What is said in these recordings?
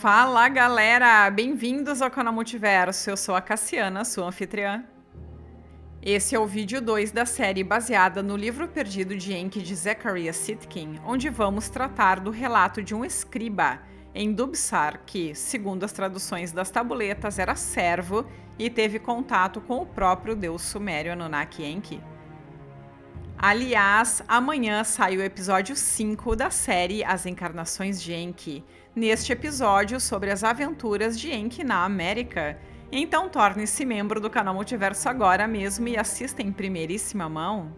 Fala galera, bem-vindos ao canal Multiverso, eu sou a Cassiana, sua anfitriã. Esse é o vídeo 2 da série baseada no livro perdido de Enki de Zecharia Sitchin, onde vamos tratar do relato de um escriba em Dubsar que, segundo as traduções das tabuletas, era servo e teve contato com o próprio deus sumério Anunnaki Enki. Aliás, amanhã sai o episódio 5 da série As Encarnações de Enki, neste episódio sobre as aventuras de Enki na América. Então torne-se membro do canal Multiverso agora mesmo e assista em primeiríssima mão.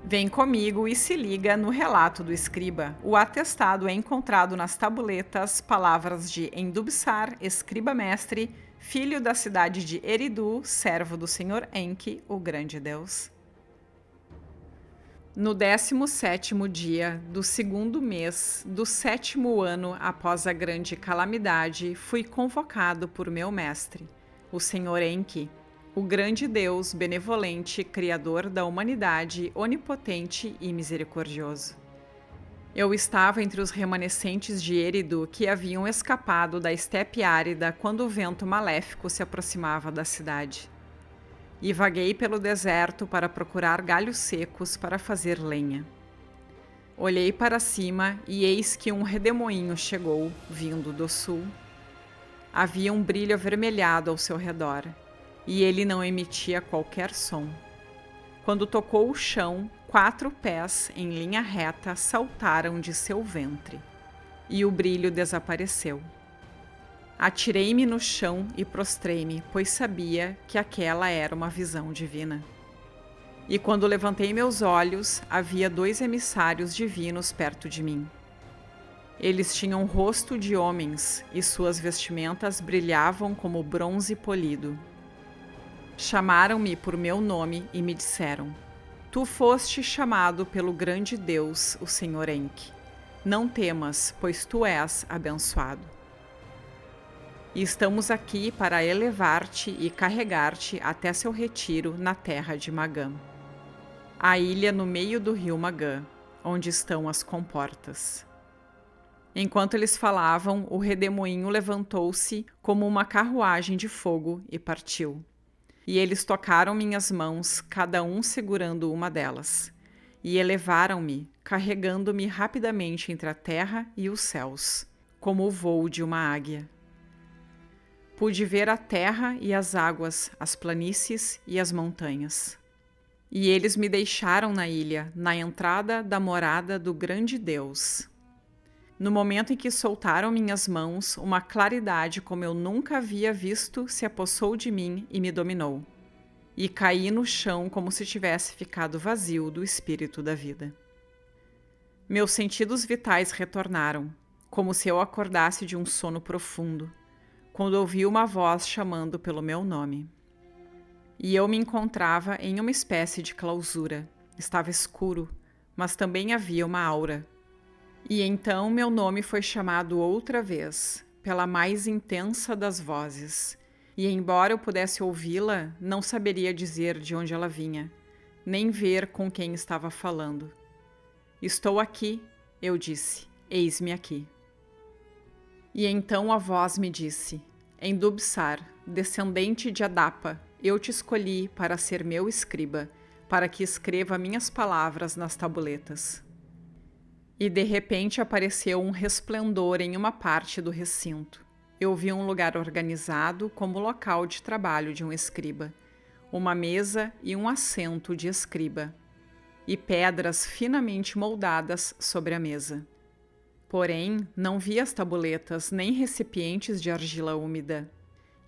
Vem comigo e se liga no relato do escriba. O atestado é encontrado nas tabuletas, palavras de Endubsar, escriba-mestre, filho da cidade de Eridu, servo do senhor Enki, o grande deus. No 17º dia do segundo mês do 7º ano após a grande calamidade, fui convocado por meu mestre, o senhor Enki, o grande Deus benevolente, criador da humanidade, onipotente e misericordioso. Eu estava entre os remanescentes de Eridu que haviam escapado da estepe árida quando o vento maléfico se aproximava da cidade. E vaguei pelo deserto para procurar galhos secos para fazer lenha. Olhei para cima e eis que um redemoinho chegou, vindo do sul. Havia um brilho avermelhado ao seu redor, e ele não emitia qualquer som. Quando tocou o chão, 4 pés em linha reta saltaram de seu ventre, e o brilho desapareceu. Atirei-me no chão e prostrei-me, pois sabia que aquela era uma visão divina. E quando levantei meus olhos, havia 2 emissários divinos perto de mim. Eles tinham rosto de homens e suas vestimentas brilhavam como bronze polido. Chamaram-me por meu nome e me disseram: Tu foste chamado pelo grande Deus, o Senhor Enki. Não temas, pois tu és abençoado. E estamos aqui para elevar-te e carregar-te até seu retiro na terra de Magã, a ilha no meio do rio Magã, onde estão as comportas. Enquanto eles falavam, o redemoinho levantou-se como uma carruagem de fogo e partiu. E eles tocaram minhas mãos, cada um segurando uma delas, e elevaram-me, carregando-me rapidamente entre a terra e os céus, como o voo de uma águia. Pude ver a terra e as águas, as planícies e as montanhas. E eles me deixaram na ilha, na entrada da morada do grande Deus. No momento em que soltaram minhas mãos, uma claridade como eu nunca havia visto se apossou de mim e me dominou. E caí no chão como se tivesse ficado vazio do espírito da vida. Meus sentidos vitais retornaram, como se eu acordasse de um sono profundo, quando ouvi uma voz chamando pelo meu nome. E eu me encontrava em uma espécie de clausura. Estava escuro, mas também havia uma aura. E então meu nome foi chamado outra vez, pela mais intensa das vozes. E embora eu pudesse ouvi-la, não saberia dizer de onde ela vinha, nem ver com quem estava falando. Estou aqui, eu disse, eis-me aqui. E então a voz me disse: Endubsar, descendente de Adapa, eu te escolhi para ser meu escriba, para que escreva minhas palavras nas tabuletas. E de repente apareceu um resplendor em uma parte do recinto. Eu vi um lugar organizado como local de trabalho de um escriba, uma mesa e um assento de escriba, e pedras finamente moldadas sobre a mesa. Porém, não vi as tabuletas nem recipientes de argila úmida.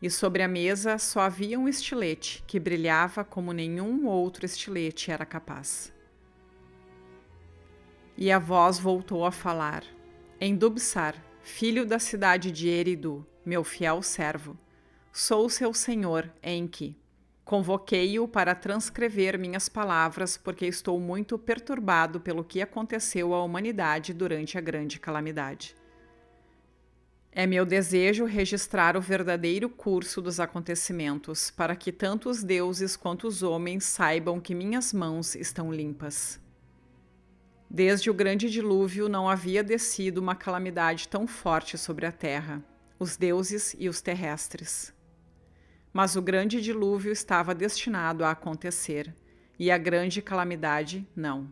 E sobre a mesa só havia um estilete que brilhava como nenhum outro estilete era capaz. E a voz voltou a falar: Endubsar, filho da cidade de Eridu, meu fiel servo, sou seu senhor, Enki. Convoquei-o para transcrever minhas palavras porque estou muito perturbado pelo que aconteceu à humanidade durante a grande calamidade. É meu desejo registrar o verdadeiro curso dos acontecimentos, para que tanto os deuses quanto os homens saibam que minhas mãos estão limpas. Desde o grande dilúvio não havia descido uma calamidade tão forte sobre a terra, os deuses e os terrestres. Mas o grande dilúvio estava destinado a acontecer, e a grande calamidade não.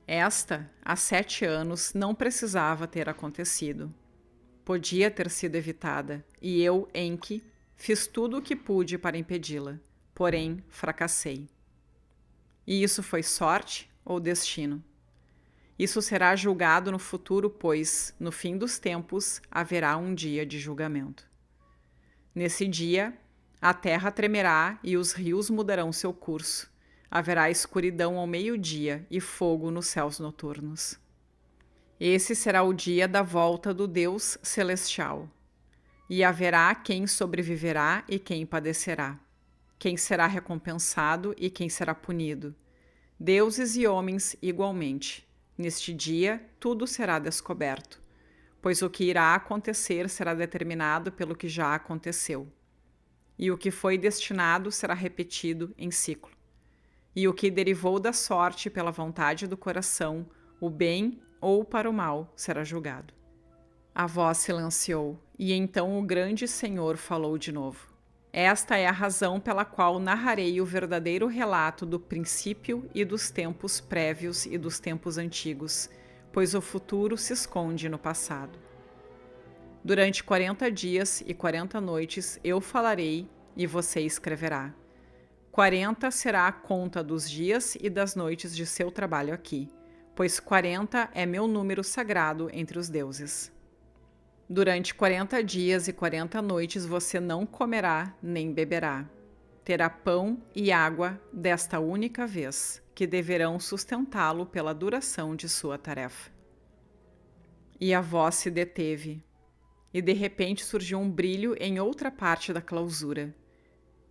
Esta, há 7 anos, não precisava ter acontecido. Podia ter sido evitada, e eu, Enki, fiz tudo o que pude para impedi-la, porém fracassei. E isso foi sorte ou destino? Isso será julgado no futuro, pois, no fim dos tempos, haverá um dia de julgamento. Nesse dia, a terra tremerá e os rios mudarão seu curso. Haverá escuridão ao meio-dia e fogo nos céus noturnos. Esse será o dia da volta do Deus celestial. E haverá quem sobreviverá e quem padecerá. Quem será recompensado e quem será punido. Deuses e homens igualmente. Neste dia, tudo será descoberto, pois o que irá acontecer será determinado pelo que já aconteceu. E o que foi destinado será repetido em ciclo. E o que derivou da sorte pela vontade do coração, o bem ou para o mal, será julgado. A voz silenciou, e então o grande Senhor falou de novo. Esta é a razão pela qual narrarei o verdadeiro relato do princípio e dos tempos prévios e dos tempos antigos, pois o futuro se esconde no passado. Durante 40 dias e 40 noites eu falarei e você escreverá. 40 será a conta dos dias e das noites de seu trabalho aqui, pois 40 é meu número sagrado entre os deuses. Durante 40 dias e 40 noites você não comerá nem beberá. Terá pão e água desta única vez, que deverão sustentá-lo pela duração de sua tarefa. E a voz se deteve, e de repente surgiu um brilho em outra parte da clausura.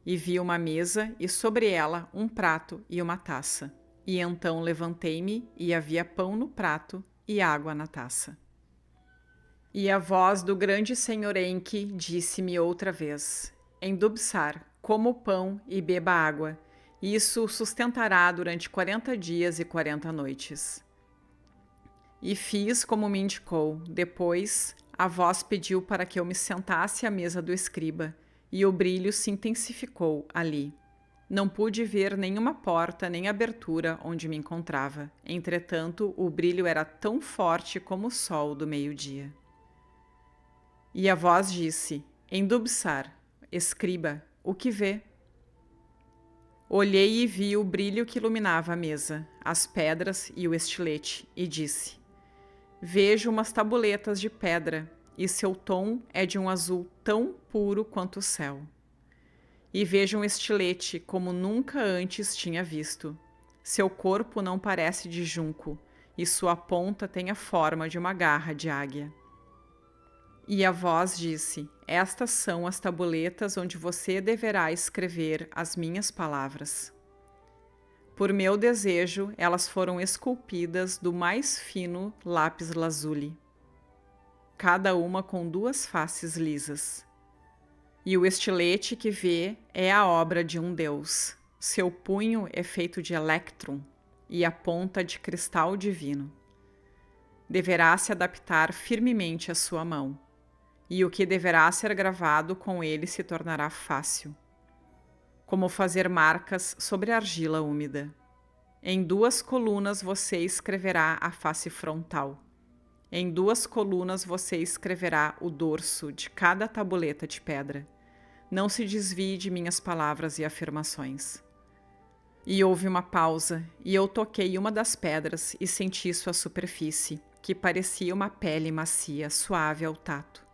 E vi uma mesa e sobre ela um prato e uma taça. E então levantei-me e havia pão no prato e água na taça. E a voz do grande Senhor Enki disse-me outra vez: Endubsar, coma o pão e beba água. Isso o sustentará durante 40 dias e 40 noites. E fiz como me indicou. Depois, a voz pediu para que eu me sentasse à mesa do escriba, e o brilho se intensificou ali. Não pude ver nenhuma porta nem abertura onde me encontrava. Entretanto, o brilho era tão forte como o sol do meio-dia. E a voz disse: Endubsar, escriba, o que vê? Olhei e vi o brilho que iluminava a mesa, as pedras e o estilete, e disse: Vejo umas tabuletas de pedra, e seu tom é de um azul tão puro quanto o céu. E vejo um estilete como nunca antes tinha visto. Seu corpo não parece de junco, e sua ponta tem a forma de uma garra de águia. E a voz disse: Estas são as tabuletas onde você deverá escrever as minhas palavras. Por meu desejo, elas foram esculpidas do mais fino lápis lazuli, cada uma com 2 faces lisas. E o estilete que vê é a obra de um deus. Seu punho é feito de electrum e a ponta de cristal divino. Deverá se adaptar firmemente à sua mão. E o que deverá ser gravado com ele se tornará fácil, como fazer marcas sobre argila úmida. Em 2 colunas você escreverá a face frontal. Em 2 colunas você escreverá o dorso de cada tabuleta de pedra. Não se desvie de minhas palavras e afirmações. E houve uma pausa, e eu toquei uma das pedras e senti sua superfície, que parecia uma pele macia, suave ao tato.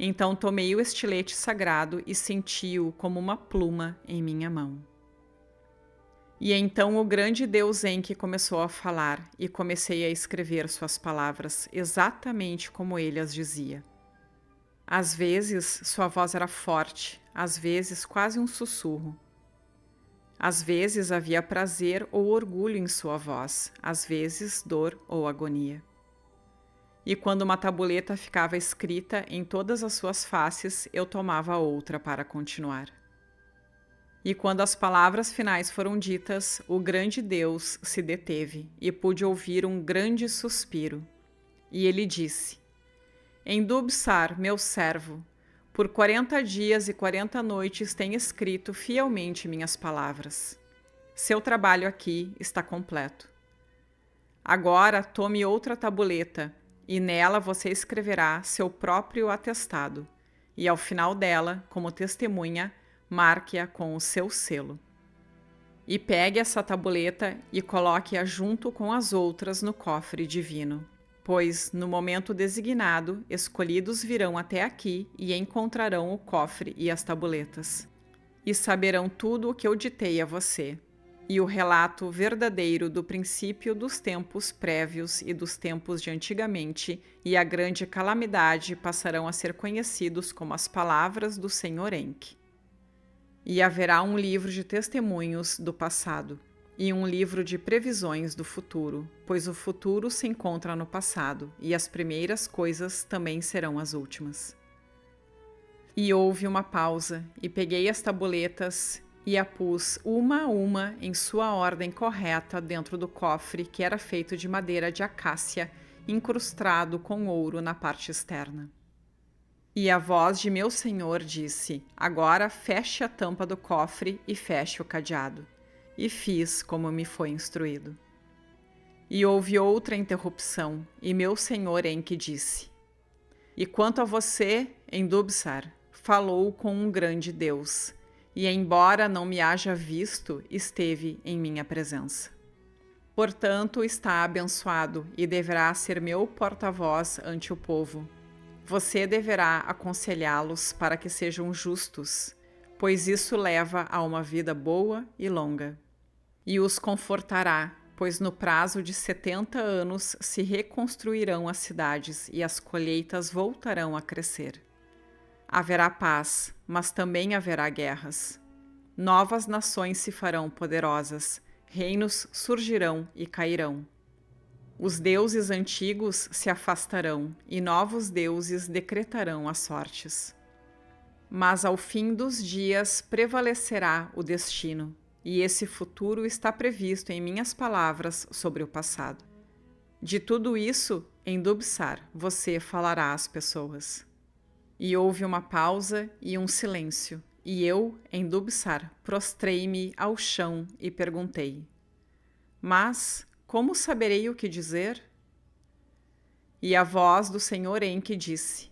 Então tomei o estilete sagrado e senti-o como uma pluma em minha mão. E então o grande Deus Enki começou a falar, e comecei a escrever suas palavras exatamente como ele as dizia. Às vezes sua voz era forte, às vezes quase um sussurro. Às vezes havia prazer ou orgulho em sua voz, às vezes dor ou agonia. E quando uma tabuleta ficava escrita em todas as suas faces, eu tomava outra para continuar. E quando as palavras finais foram ditas, o grande Deus se deteve e pude ouvir um grande suspiro. E ele disse: Endubsar, meu servo, por 40 dias e 40 noites tem escrito fielmente minhas palavras. Seu trabalho aqui está completo. Agora tome outra tabuleta, e nela você escreverá seu próprio atestado, e ao final dela, como testemunha, marque-a com o seu selo. E pegue essa tabuleta e coloque-a junto com as outras no cofre divino, pois, no momento designado, escolhidos virão até aqui e encontrarão o cofre e as tabuletas. E saberão tudo o que eu ditei a você, e o relato verdadeiro do princípio dos tempos prévios e dos tempos de antigamente, e a grande calamidade passarão a ser conhecidos como as palavras do Senhor Enki. E haverá um livro de testemunhos do passado, e um livro de previsões do futuro, pois o futuro se encontra no passado, e as primeiras coisas também serão as últimas. E houve uma pausa, e peguei as tabuletas e a pus uma a uma em sua ordem correta dentro do cofre, que era feito de madeira de acácia, incrustado com ouro na parte externa. E a voz de meu senhor disse: Agora feche a tampa do cofre e feche o cadeado. E fiz como me foi instruído. E houve outra interrupção, e meu senhor Enki disse: E quanto a você, Endubsar, falou com um grande Deus, e embora não me haja visto, esteve em minha presença. Portanto, está abençoado e deverá ser meu porta-voz ante o povo. Você deverá aconselhá-los para que sejam justos, pois isso leva a uma vida boa e longa. E os confortará, pois no prazo de 70 anos se reconstruirão as cidades e as colheitas voltarão a crescer. Haverá paz, mas também haverá guerras. Novas nações se farão poderosas, reinos surgirão e cairão. Os deuses antigos se afastarão e novos deuses decretarão as sortes. Mas ao fim dos dias prevalecerá o destino, e esse futuro está previsto em minhas palavras sobre o passado. De tudo isso, Endubsar, você falará às pessoas. E houve uma pausa e um silêncio, e eu, Endubsar, prostrei-me ao chão e perguntei: Mas como saberei o que dizer? E a voz do Senhor Enki disse: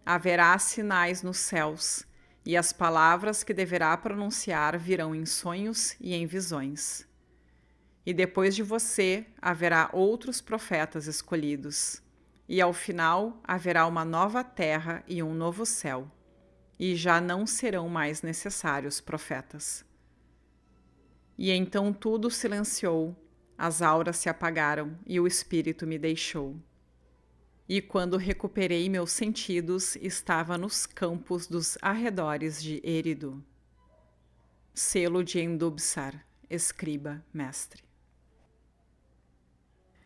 Haverá sinais nos céus, e as palavras que deverá pronunciar virão em sonhos e em visões. E depois de você haverá outros profetas escolhidos, e ao final haverá uma nova terra e um novo céu, e já não serão mais necessários profetas. E então tudo silenciou, as auras se apagaram e o espírito me deixou. E quando recuperei meus sentidos, estava nos campos dos arredores de Eridu. Selo de Endubsar, escriba, mestre.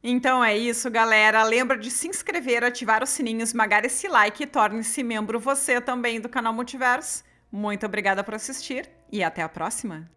Então é isso, galera. Lembra de se inscrever, ativar o sininho, esmagar esse like e torne-se membro você também do canal Multiverso. Muito obrigada por assistir e até a próxima!